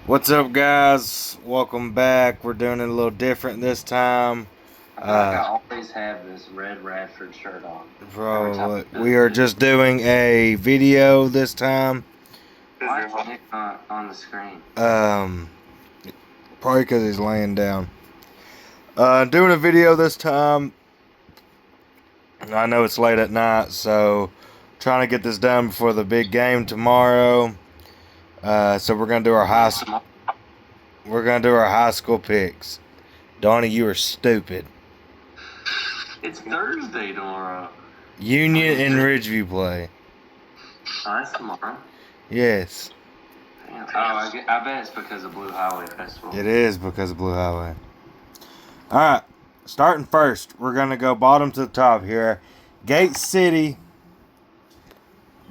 What's up, guys? Welcome back. We're doing it a little different this time. I feel like I always have this red Radford shirt on every time Bro, I do we the are video. just doing a video this time. Why is Nick not on the screen? Um, Probably because he's laying down. Doing a video this time. I know it's late at night, so trying to get this done before the big game tomorrow. So we're gonna do our high school picks. Donnie, you are stupid. It's Thursday tomorrow. Union and Ridgeview play. Oh, that's tomorrow. Yes, Damn. Oh, I bet it's because of Blue Highway Festival. it is because of Blue Highway. All right, starting first, we're gonna go bottom to the top here. Gate City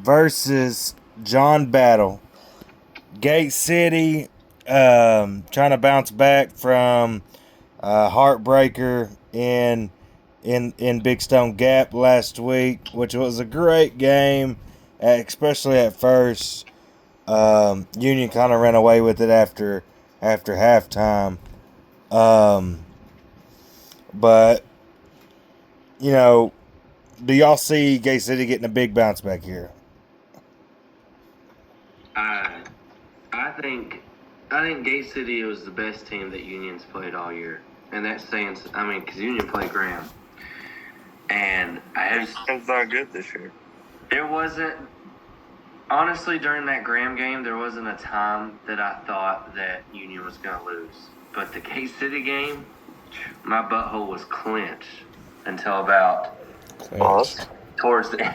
versus John Battle. Gate City trying to bounce back from heartbreaker in Big Stone Gap last week, which was a great game, especially at first. Union kind of ran away with it after halftime. But you know, do y'all see Gay City getting a big bounce back here? I think Gate City was the best team that Union's played all year, and that's saying because Union played Graham, and It's not good this year. there wasn't. Honestly, during that Graham game, there wasn't a time that I thought that Union was going to lose. But the K-City game, my butthole was clenched until about towards the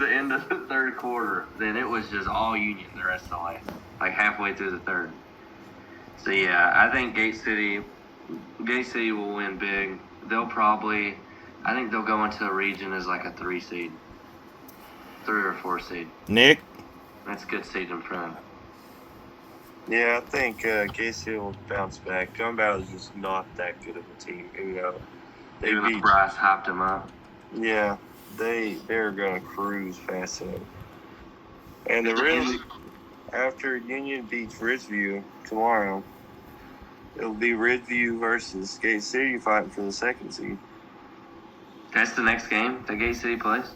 end of the third quarter. Then it was just all Union the rest of the way, like halfway through the third. So yeah, I think Gate City will win big. I think they'll go into the region as like a 3 or 4 seed. Nick? That's a good seed in front. Yeah, I think KC will bounce back. John Battle is just not that good of a team. They Even beat. though Bryce hyped him up. Yeah, they're gonna cruise fast enough. And after Union beats Ridgeview tomorrow, it'll be Ridgeview versus Gate City fighting for the second seed. That's the next game that Gate City plays?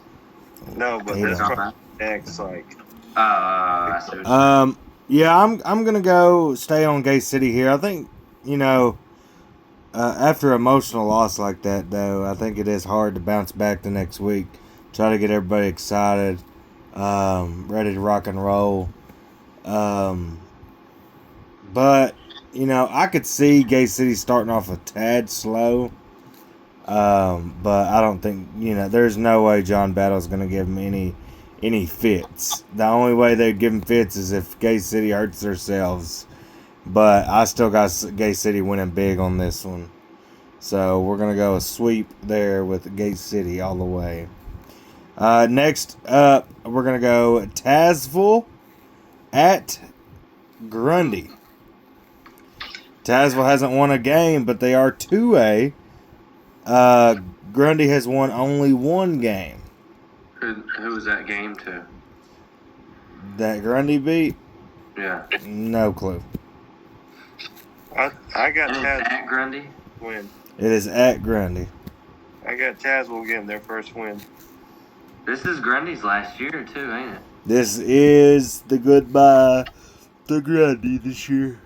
No, but that's probably next. I see what you're saying. Yeah, I'm gonna go stay on Gay City here. I think after emotional loss like that, though, I think it is hard to bounce back the next week. Try to get everybody excited, ready to rock and roll. But I could see Gay City starting off a tad slow. But I don't think there's no way John Battle's gonna give him any fits. The only way they'd give him fits is if Gay City hurts themselves. But I still got Gay City winning big on this one. So we're going to go a sweep there with Gay City all the way. Next up, we're going to go Tazewell at Grundy. Tazewell hasn't won a game, but they are 2A. Grundy has won only one game. Who was that game to? That Grundy beat? Yeah. No clue. I got Tazewell at Grundy win. It is at Grundy. I got Tazewell getting their first win. This is Grundy's last year too, ain't it? This is the goodbye to Grundy this year.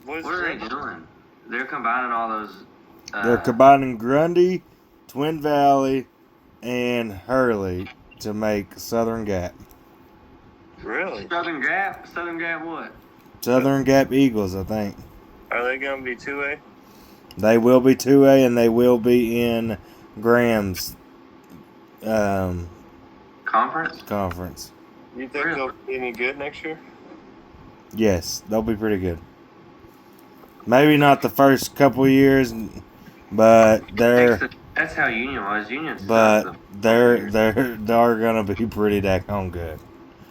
What are they doing? They're combining all those. They're combining Grundy, Twin Valley, and Hurley to make Southern Gap. Really? Southern Gap? Southern Gap what? Southern Gap Eagles, I think. Are they going to be 2A? They will be 2A, and they will be in Graham's conference. You think they'll be any good next year? Yes, they'll be pretty good. Maybe not the first couple years, but that's how Union was. They're gonna be pretty daggone good.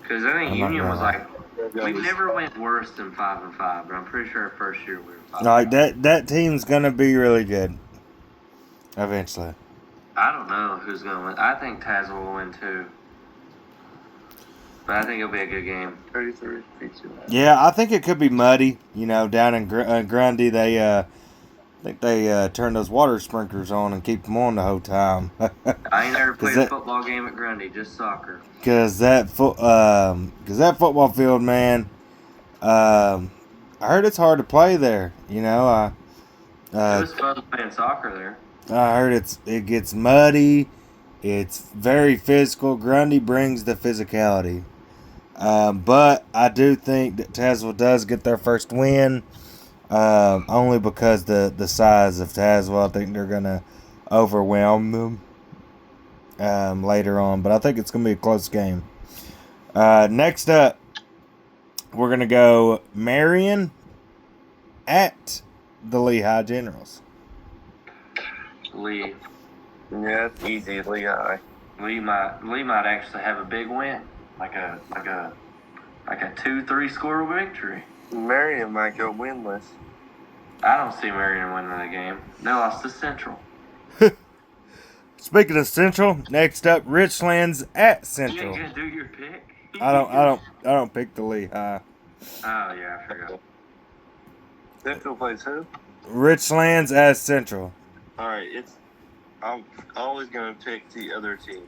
Because I think Union was like, we never went worse than 5-5, but I'm pretty sure our first year we were 5. Like that team's gonna be really good. Eventually. I don't know who's gonna win. I think Tazewell will win too. But I think it'll be a good game. 33-52. Yeah, I think it could be muddy. You know, down in Grundy, they I think they turn those water sprinklers on and keep them on the whole time. I ain't never played that- a football game at Grundy, just soccer. Cause that football field, man. I heard it's hard to play there. You know, It was fun playing soccer there. I heard it gets muddy. It's very physical. Grundy brings the physicality. But I do think that Tazewell does get their first win. Only because the size of Tazewell, I think they're gonna overwhelm them later on. But I think it's gonna be a close game. Next up, we're gonna go Marion at the Lehigh Generals. Lee Yeah, it's easy. Lehigh. might actually have a big win, like a 2-3 score victory. Marion might go winless. I don't see Marion winning the game. They lost to Central. Speaking of Central, next up, Richlands at You Central. ain't gonna do your pick? I don't pick the Lehigh. Oh yeah, I forgot. Central plays who? Richlands at Central. All right, I'm always gonna pick the other team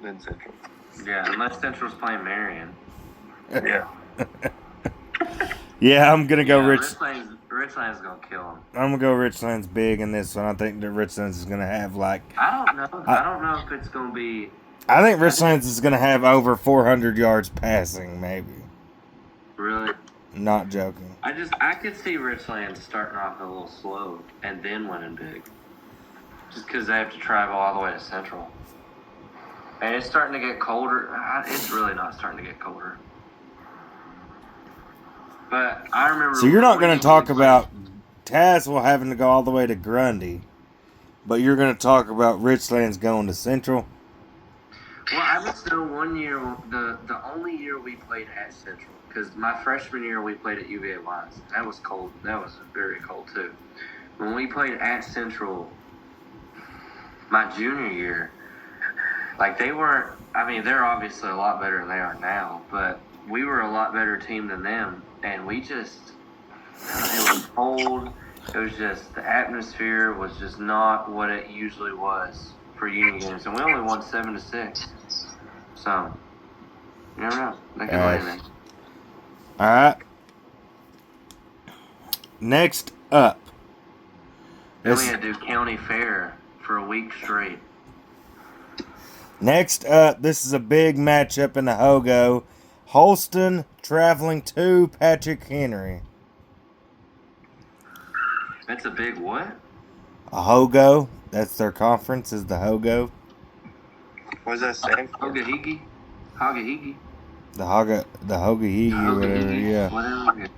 than Central. Yeah, unless Central's playing Marion. Yeah. Yeah, I'm gonna go Yeah, Rich. Richland's gonna kill him. I'm gonna go Richlands big in this one. I think that Richlands is gonna have I don't know. I don't know if it's gonna be. I think Richlands is gonna have over 400 yards passing, maybe. Really. Not joking. I could see Richland starting off a little slow and then winning big. Just because they have to travel all the way to Central. And it's starting to get colder. It's really not starting to get colder. But I remember. So you're not when gonna talk about Tazewell having to go all the way to Grundy, but you're gonna talk about Richlands going to Central. Well, I just know one year, the only year we played at Central, because my freshman year we played at UVA Wise. That was cold. That was very cold too. When we played at Central, my junior year, like they weren't. I mean, they're obviously a lot better than they are now, but we were a lot better team than them, and we just. It was cold. It was just the atmosphere was just not what it usually was for Union games, and we only won 7-6. So, you never know. They could win it. All right. Next up. Then we had to do county fair for a week straight. Next up, this is a big matchup in the Hogo. Holston traveling to Patrick Henry. That's a big what? A Hogo. That's their conference, is the Hogo. What does that stand for? Hogahigi? The Hoga-Higi or whatever, yeah. Whatever.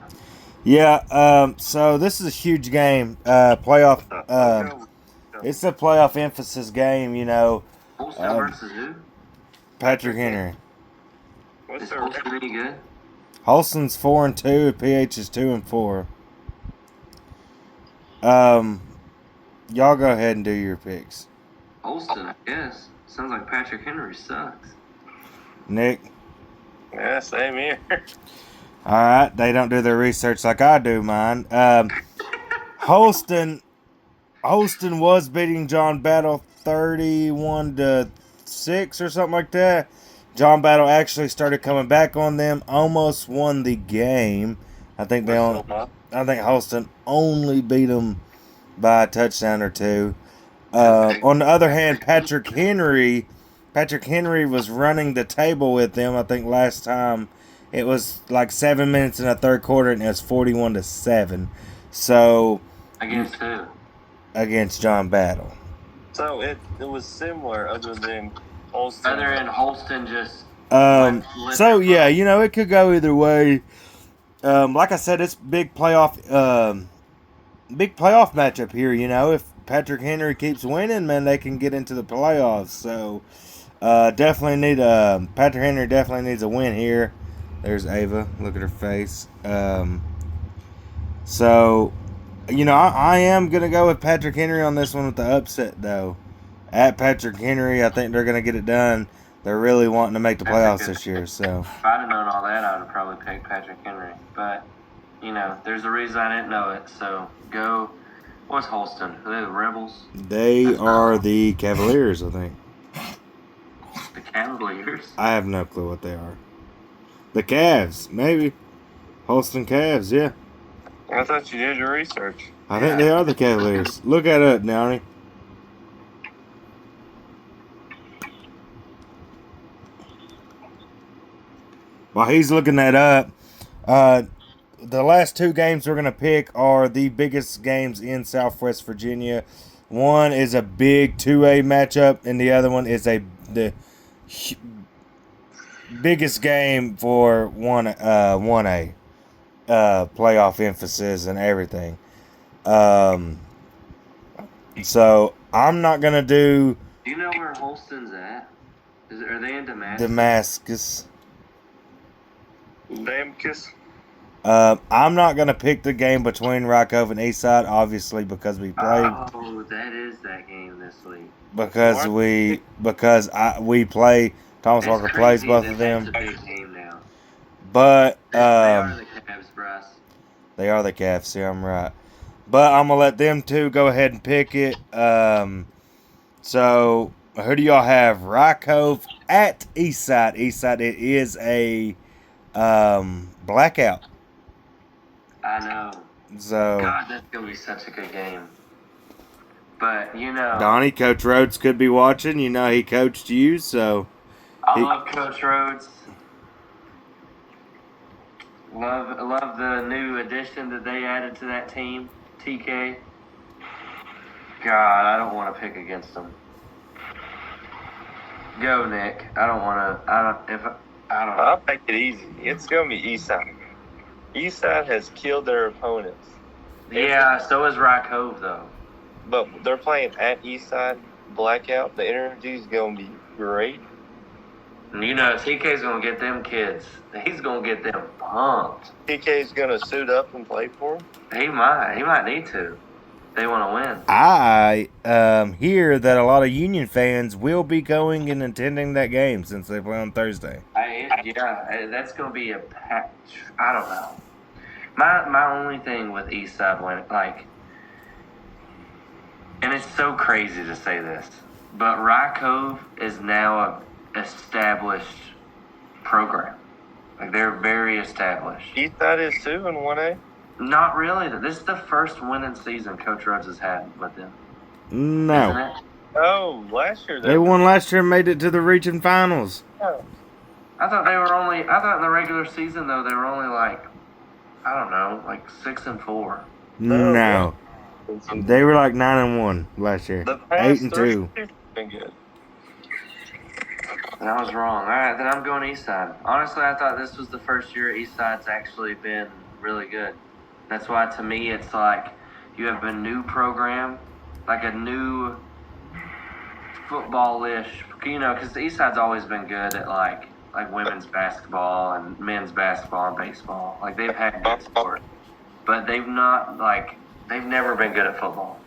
Yeah, so this is a huge game. Playoff, it's a playoff emphasis game, you know. Holston versus who? Patrick Henry. What's Is their Holston any good? Holston's 4-2, PH is 2-4. Y'all go ahead and do your picks. Holston, I guess. Sounds like Patrick Henry sucks. Nick? Yeah, same here. Alright, they don't do their research like I do mine. Holston was beating John Battle 31-6 or something like that. John Battle actually started coming back on them, almost won the game. I think Holston only beat them by a touchdown or two. On the other hand, Patrick Henry was running the table with them. I think last time it was like 7 minutes in the third quarter, and it was 41-7. So Against who? against John Battle. So it was similar, other than Holston. Other than Holston just. So yeah, you know, it could go either way. Like I said, it's big playoff matchup here. You know, if Patrick Henry keeps winning, man, they can get into the playoffs. So definitely need Patrick Henry definitely needs a win here. There's Ava. Look at her face. So, you know, I am gonna go with Patrick Henry on this one with the upset though. At Patrick Henry, I think they're gonna get it done. they're really wanting to make the That's a playoffs good- this year. So If I'd have known all that, I would have probably picked Patrick Henry. But, there's a reason I didn't know it. So go. What's Holston? Are they the Rebels? they are the Cavaliers, I think. The Cavaliers? I have no clue what they are. The Cavs, maybe. Holston Cavs, yeah. I thought you did your research. I think they are the Cavaliers. Look that up, Downey. While he's looking that up, the last two games we're going to pick are the biggest games in Southwest Virginia. One is a big 2A matchup, and the other one is the biggest game for 1A playoff emphasis and everything. So I'm not going to do Do you know where Holston's at? Are they in Damascus? Damascus. Damkus. I'm not going to pick the game between Rock Cove and Eastside, obviously, because we play. Oh, that is that game this week. Because What? we play. Thomas It's Walker plays crazy both that of them. That's a big game now. But They are the Cavs, Bryce. they are the Cavs. Yeah, I'm right. But I'm gonna let them two go ahead and pick it. So who do y'all have? Rock Cove at Eastside. Eastside. It is a blackout. I know. So God, that's gonna be such a good game. But Donnie, Coach Rhodes could be watching. You know he coached you, so I love Coach Rhodes. Love the new addition that they added to that team, TK. God, I don't want to pick against them. Go, Nick. I don't want to. I don't know. I'll make it easy. It's gonna be Eastside. Eastside has killed their opponents. Yeah, so is Rock Cove though. But they're playing at Eastside Blackout. The energy's gonna be great. And TK's gonna get them kids. He's gonna get them pumped. TK's gonna suit up and play for them. He might need to. They want to win. I hear that a lot of Union fans will be going and attending that game since they play on Thursday. That's gonna be a pack. I don't know. My only thing with Eastside and it's so crazy to say this, but Rock Cove is now a established program. Like they're very established. Eastside is too in 1A. Not really. This is the first winning season Coach Rhodes has had with them. No. Isn't it? Oh, last year They won last year and made it to the region finals. I thought in the regular season though they were only like 6-4. No. They were like 9-1 last year. The past 8-2. 3 years have been good. And I was wrong. All right, then I'm going Eastside. Honestly, I thought this was the first year Eastside's actually been really good. That's why, to me, it's like you have a new program, like a new football-ish, because the Eastside's always been good at like women's basketball and men's basketball and baseball. Like they've had good sport, but they've never been good at football.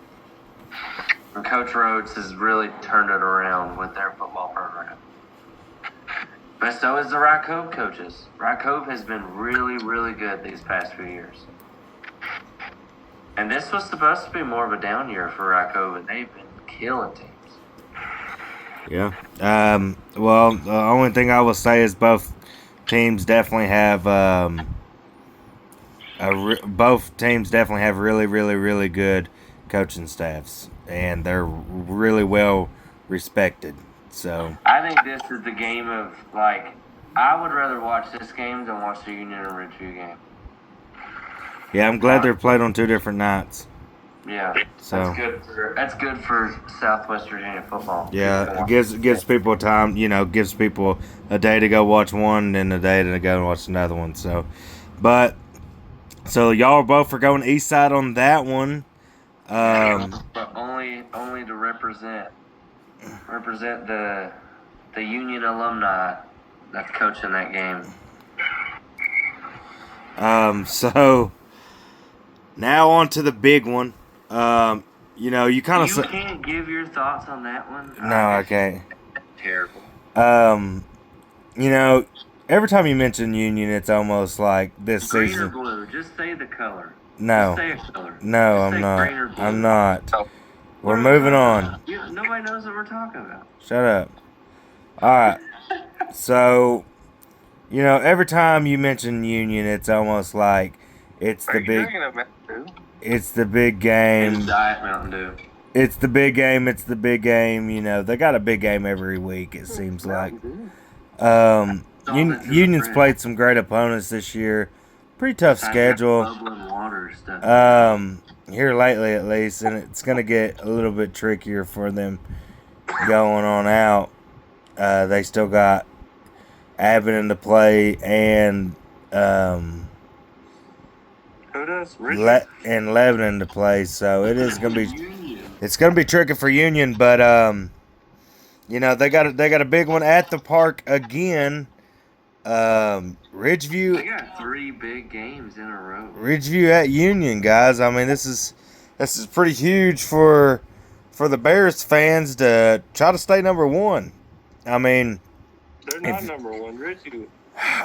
And Coach Rhodes has really turned it around with their football program. But so is the Rock Cove coaches. Rock Cove has been really, really good these past few years. And this was supposed to be more of a down year for Rock Cove, and they've been killing teams. Yeah. Well, the only thing I will say is both teams definitely have really, really, really good coaching staffs, and they're really well respected. So I think this is the game of I would rather watch this game than watch the Union and Ridgeview game. yeah, I'm glad they're played on two different nights. Yeah, So that's good for Southwest Virginia football. yeah, it gives people time. Gives people a day to go watch one and a day to go and watch another one. So y'all both are going east side on that one. But only to represent the Union alumni that's coaching that game. So now on to the big one. You kind of You can't give your thoughts on that one. No, I can't. Terrible. You know, every time you mention Union, it's almost like this Green or season. blue? Just say the color. No, Just say a color. no, Just I'm say not. green or blue. I'm not. Oh. We're What are we moving talking on. about? Nobody knows what we're talking about. Shut up. All right. So, every time you mention Union, it's almost like it's Are the you big, drinking a Mountain Dew? it's the big And game. Diet Mountain Dew. It's the big game. It's the big game. They got a big game every week. It seems like. Mountain Dew. Union's played some great opponents this year. Pretty tough schedule. Bubbling water stuff. Here lately at least, and it's gonna get a little bit trickier for them going on out. They still got Abilene to play and Who does? Richard? and Lebanon to play, so it's gonna be tricky for Union, but they got a big one at the park again. Ridgeview. They got 3 big games in a row. Ridgeview at Union, guys. I mean, this is pretty huge for the Bears fans to try to stay number 1. I mean, They're not number 1. Ridgeview.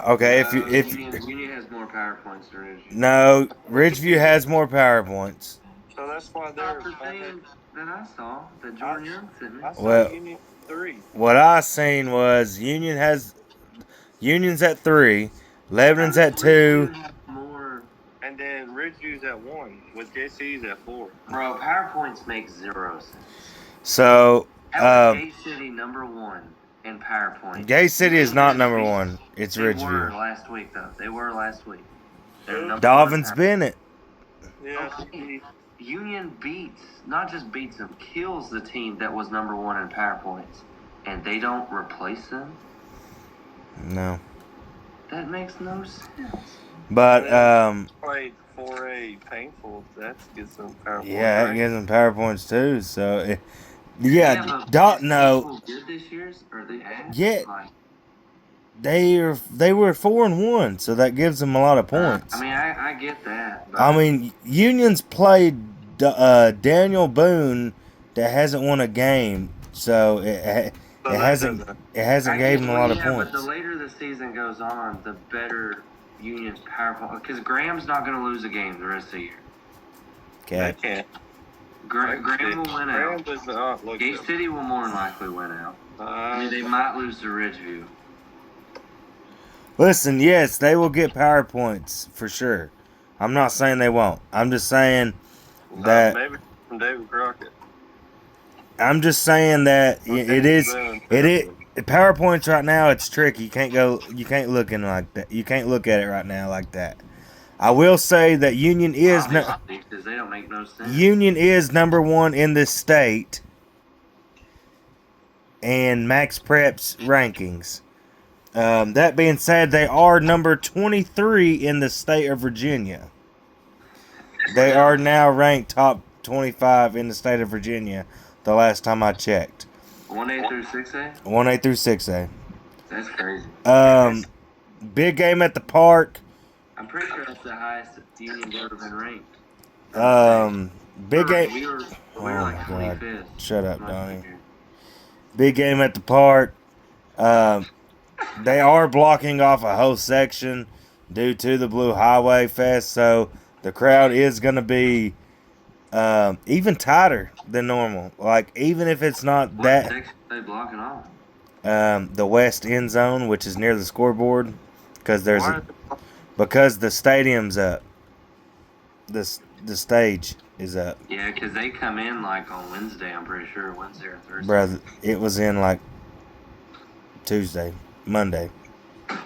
okay, Union has more power points than Ridgeview. no, Ridgeview has more power points. So that's why they're. That's the thing that I saw that Jordan Young sent me. I saw Well- Union 3. What I seen was Union's at 3, Lebanon's at 2. Ridgeview has more. And then Ridgeview's at 1, with JC's at 4. Bro, power points make 0 sense. So, How is Gay City number 1 in power points? Gay City is not number 1. It's They were Ridgeview. last week, though. They were last week. They're number Dolphins 1 Bennett. Yeah. Okay. Union not just beats them, kills the team that was number 1 in power points, and they don't replace them? No. That makes no sense. But Played 4A painful. That gets them power. yeah, it points, gives them power points too. So But no. people good this year, or they had? Yeah. Like, They were 4-1, so that gives them a lot of points. I mean, I get that. But I mean, Union's played Daniel Boone that hasn't won a game, so it hasn't gave him a lot of points. But the later the season goes on, the better Union's powerful. Because Graham's not going to lose a game the rest of the year. They Okay. can't. Graham will win Graham out. does not look Gate good. City will more than likely win out. I mean, they might lose to Ridgeview. Listen, yes, they will get power points for sure. I'm not saying they won't. I'm just saying that maybe from David Crockett. I'm just saying that it is power points right now. It's tricky. You can't look in like that. You can't look at it right now like that. I will say that Union is Because they don't make no sense. Union is number 1 in this state and Max Prep's rankings. That being said, they are number 23 in the state of Virginia. They are now ranked top 25 in the state of Virginia. The last time I checked, 1A through 6A? 1A through 6A. That's crazy. Big game at the park. I'm pretty sure that's the highest Union's ever been ranked. Big game. We were Oh like my God. 25th. Shut up, My Donnie. figure. Big game at the park. They are blocking off a whole section due to the Blue Highway Fest, so the crowd is going to be even tighter than normal. Like, even if it's not What that, section are they blocking off? the west end zone, which is near the scoreboard, because because the stadium's up. The stage is up. Yeah, because they come in like on Wednesday, I'm pretty sure. Wednesday or Thursday. Brother, it was in like Monday. Oh,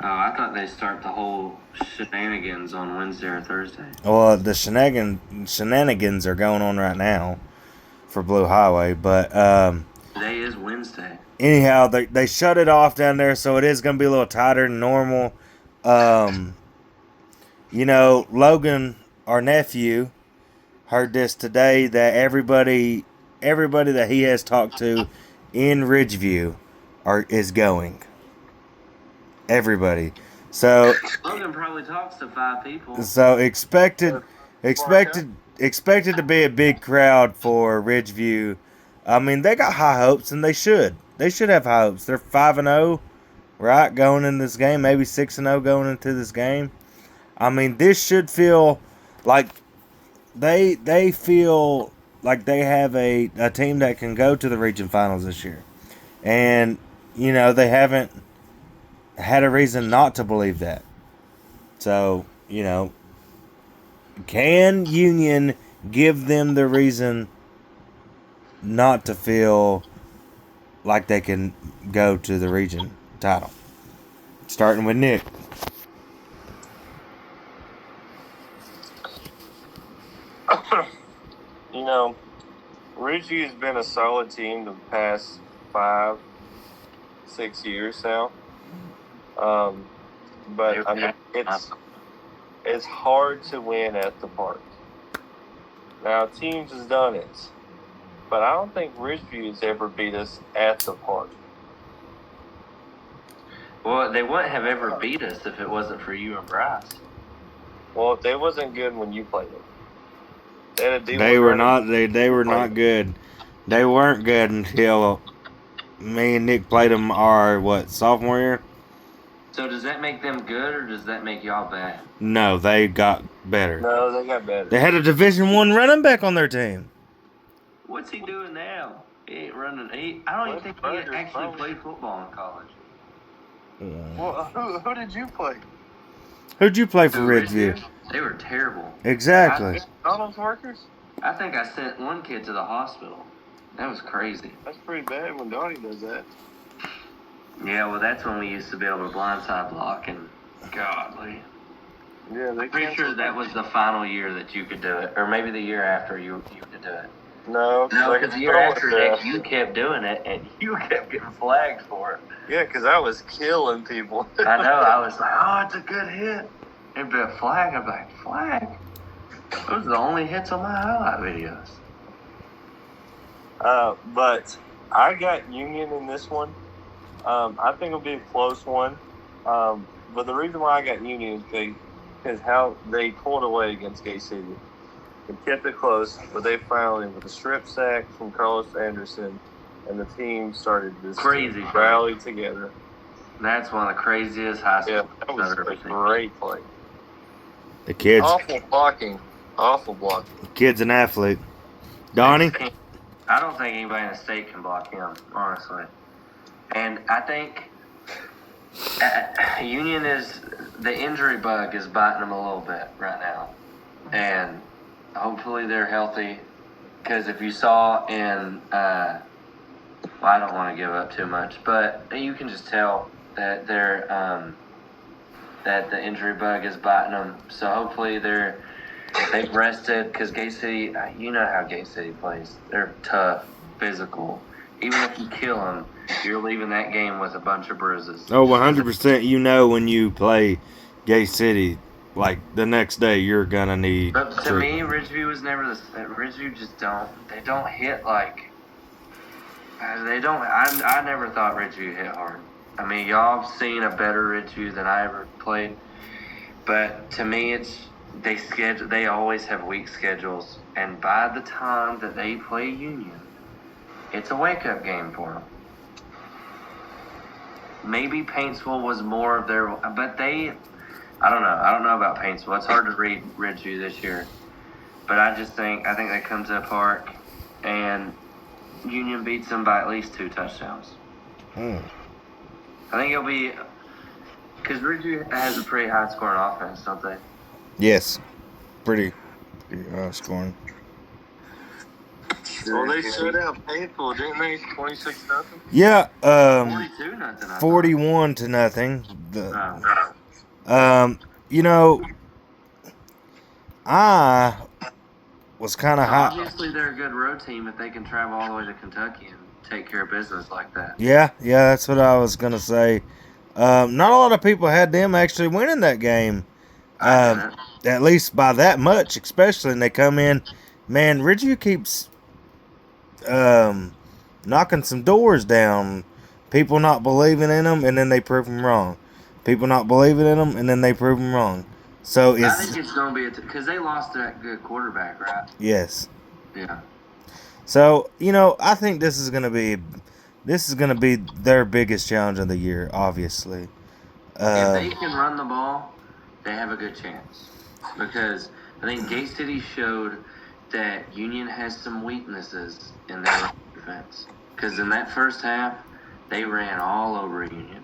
I thought they start the whole shenanigans on Wednesday or Thursday. Well, the shenanigans are going on right now for Blue Highway, but Today is Wednesday. anyhow, they shut it off down there, so it is going to be a little tighter than normal. Logan, our nephew, heard this today that everybody that he has talked to in Ridgeview is going. Everybody. So Logan probably talks to 5 people. So expected to be a big crowd for Ridgeview. I mean, they got high hopes, and they should. have high hopes. They're 5-0, right, going in this game. Maybe 6-0 going into this game. I mean, this should feel like they feel like they have a team that can go to the region finals this year. And, they haven't had a reason not to believe that. So, can Union give them the reason not to feel like they can go to the region title? Starting with Nick. Ridgeview has been a solid team the past 5-6 years now. But I mean, it's hard to win at the park. Now, teams has done it, but I don't think Ridgeview has ever beat us at the park. Well, they wouldn't have ever beat us if it wasn't for you and Bryce. Well, they wasn't good when you played them. They were not. They were not good. They weren't good until me and Nick played them our sophomore year. So does that make them good or does that make y'all bad? No, they got better. No, they got better. They had a Division I running back on their team. What's he doing now? He ain't running. I don't even think he actually played football in college. Well, who did you play? Who'd you play for Ridgeview? They were terrible. Exactly. All those workers? I think I sent one kid to the hospital. That was crazy. That's pretty bad when Donnie does that. Yeah, well, that's when we used to be able to blindside block, and godly. Yeah, I'm pretty sure that was the final year that you could do it, or maybe the year after you could do it. No, because the year after that, you kept doing it, and you kept getting flagged for it. Yeah, because I was killing people. I know. I was like, oh, it's a good hit. It'd be a flag. I'd be like, flag? Those are the only hits on my highlight videos. But I got Union in this one. I think it'll be a close one. But the reason why I got Union is because how they pulled away against Gay City. They kept it close, but they finally, with a strip sack from Carlos Anderson, and the team started this crazy rally together. That's one of the craziest high school. Yeah, that was a great play. The kid's awful blocking. The kid's an athlete. Donnie? I don't think anybody in the state can block him, honestly. And I think Union the injury bug is biting them a little bit right now. And hopefully they're healthy. Because if you saw in, I don't want to give up too much, but you can just tell that that the injury bug is biting them. So hopefully they've rested, because Gate City, you know how Gate City plays. They're tough, physical. Even if you kill them, you're leaving that game with a bunch of bruises. Oh, 100%. When you play Gay City, like the next day, you're gonna need. But to me, Ridgeview was never Ridgeview just don't. They don't hit like. They don't. I never thought Ridgeview hit hard. I mean, y'all have seen a better Ridgeview than I ever played. But to me, they always have weak schedules, and by the time that they play Union, it's a wake-up game for them. Maybe Paintsville was more of their, but I don't know. I don't know about Paintsville. It's hard to read Ridgeview this year, but I think they come to the park, and Union beats them by at least 2 touchdowns. I think it'll be, because Ridgeview has a pretty high-scoring offense, don't they? Yes, pretty scoring. Well, they shut out Paintsville, didn't they? 26-0. Yeah. 42-0. 41-0. I was kind of hot. Obviously, they're a good road team if they can travel all the way to Kentucky and take care of business like that. Yeah, that's what I was gonna say. Not a lot of people had them actually winning that game. At least by that much, especially, and they come in. Man, Ridgeview keeps knocking some doors down. People not believing in them, and then they prove them wrong. People not believing in them, and then they prove them wrong. So I think it's going to be because they lost that good quarterback, right? Yes. Yeah. So I think this is going to be this is going to be their biggest challenge of the year, obviously. If they can run the ball, they have a good chance. Because I think Gate City showed that Union has some weaknesses in their defense. Because in that first half, they ran all over Union.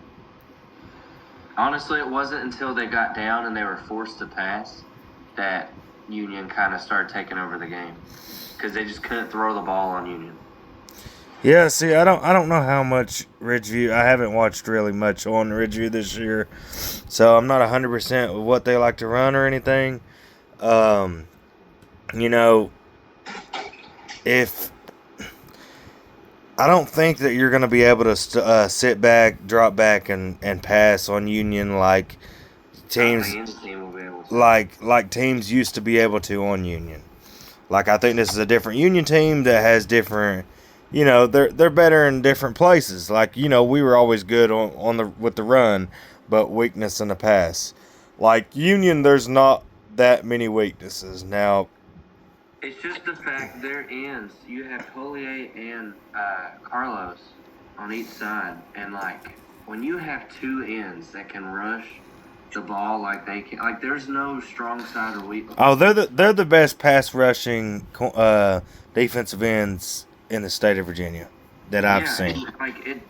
Honestly, it wasn't until they got down and they were forced to pass that Union kind of started taking over the game. Because they just couldn't throw the ball on Union. Yeah, see, I don't know how much Ridgeview. I haven't watched really much on Ridgeview this year, so I'm not 100% with what they like to run or anything. You know, if I don't think that you're going to be able to sit back, drop back, and pass on Union like teams like teams used to be able to on Union. Like, I think this is a different Union team that has different. You know, they're better in different places. Like, you know, we were always good with the run, but weakness in the pass. Like Union, there's not that many weaknesses. Now, it's just the fact their ends. You have Collier and Carlos on each side, and like when you have two ends that can rush the ball like they can, like there's no strong side or weak. Oh, they're the best pass rushing defensive ends in the state of Virginia that I've seen.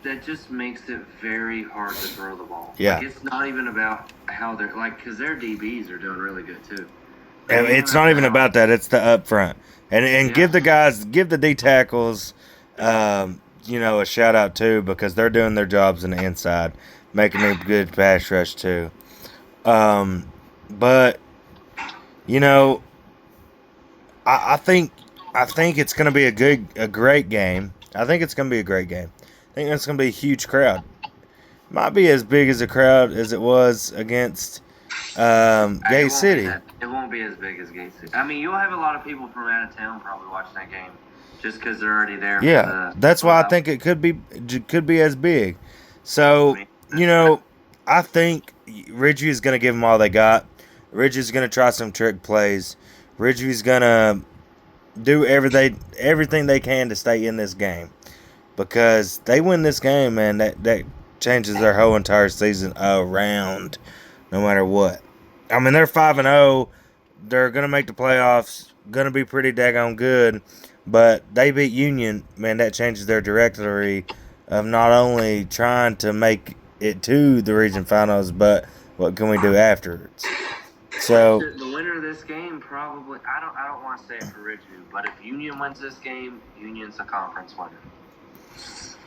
That just makes it very hard to throw the ball. Yeah. Like, it's not even about how they're like, because their DBs are doing really good too. And it's not even about that. It's the up front. And give the D tackles, you know, a shout out too, because they're doing their jobs in the inside, making a good pass rush too. But you know, I think it's going to be a great game. I think it's going to be a great game. I think it's going to be a huge crowd. Might be as big as a crowd as it was against Gate City. It won't be as big as Gate City. I mean, you'll have a lot of people from out of town probably watching that game just because they're already there. Yeah, that's why I think it could be as big. So, you know, I think Ridgeview is going to give them all they got. Ridgeview is going to try some trick plays. Ridgeview is going to do everything they can to stay in this game, because they win this game, man, that changes their whole entire season around, no matter what. I mean, they're 5-0. They're gonna make the playoffs. Gonna be pretty daggone good, but they beat Union, man. That changes their trajectory of not only trying to make it to the region finals, but what can we do afterwards? So the winner of this game probably, I don't want to say it for Ridgeview, but if Union wins this game, Union's a conference winner.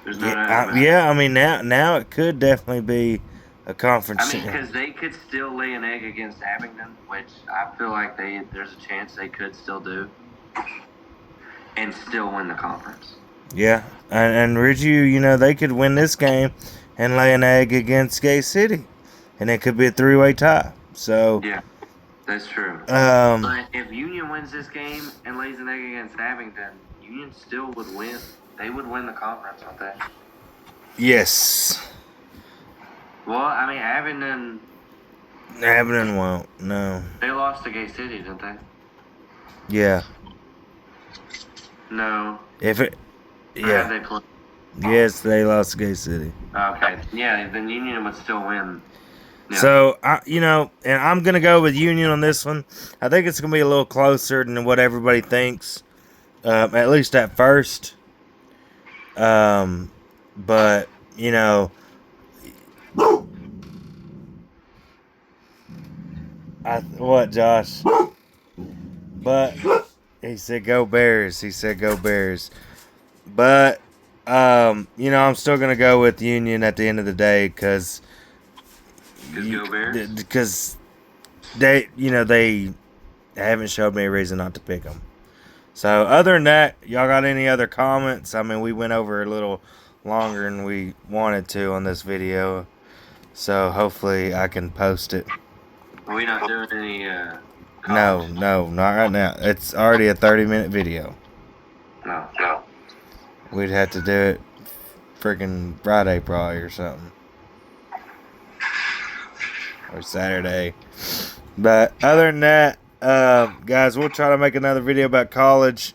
There's no doubt about it. I mean, now it could definitely be a conference. I mean, because they could still lay an egg against Abingdon, which I feel like there's a chance they could still do, and still win the conference. Yeah, and Ridgeview, you know, they could win this game and lay an egg against Gate City, and it could be a 3-way tie. So yeah. That's true. But if Union wins this game and lays an egg against Abingdon, Union still would win. They would win the conference, wouldn't they? Yes. Well, I mean, Abingdon won't. No. They lost to Gate City, didn't they? Yeah. No. Yeah. They played? Yes, they lost to Gate City. Okay. Yeah, then Union would still win. Yeah. So, you know, and I'm going to go with Union on this one. I think it's going to be a little closer than what everybody thinks, at least at first. But, you know, what, Josh? But he said, "Go Bears." He said, "Go Bears." But, you know, I'm still going to go with Union at the end of the day, because they, you know, they haven't showed me a reason not to pick them. So, other than that, y'all got any other comments? I mean, we went over a little longer than we wanted to on this video, so hopefully I can post it. Are we not doing any No, not right now. It's already a 30-minute video. No. We'd have to do it freaking Friday probably or something. Or Saturday. But other than that, guys, we'll try to make another video about college.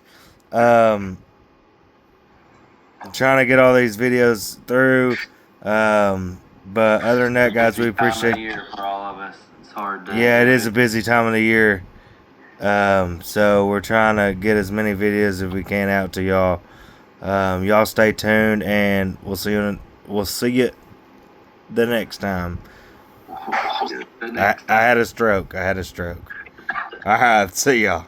trying to get all these videos through. But other than that, guys, we Busy time of appreciate. year for all of us. It's hard to. Yeah, it is a busy time of the year. So we're trying to get as many videos as we can out to y'all. Y'all stay tuned, and we'll see you. We'll see you the next time. The next I had a stroke. All right, see y'all.